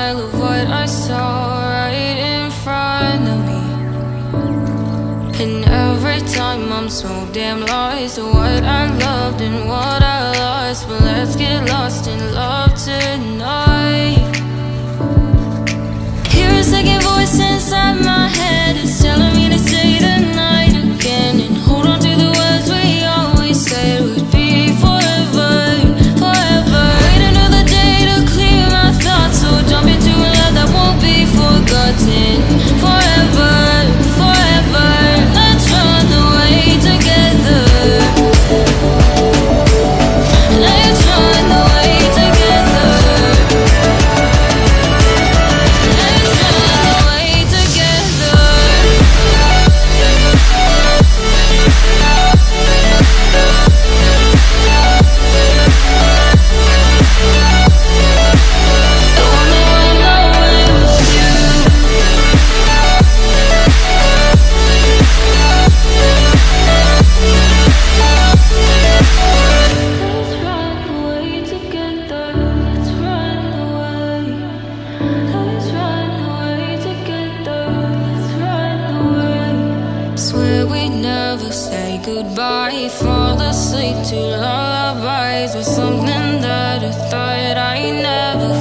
smile of what I saw right in front of me. And every time I'm so damn lost to what I loved and what I lost. But let's get lost in love tonight. Hear a second voice inside my head. It's telling me to say the night again and hold on to the words we always said would be forever, forever. Wait another day to clear my thoughts, so jump into a love that won't be forgotten. Forever, forever. Let's run away together. Let's run away together. Let's run away together. I wanna run away with you. Let's run away together. Let's run away. Let's run away together. Let's run away. Swear we'd never say goodbye. Fall asleep to lullabies with something that I thought I'd never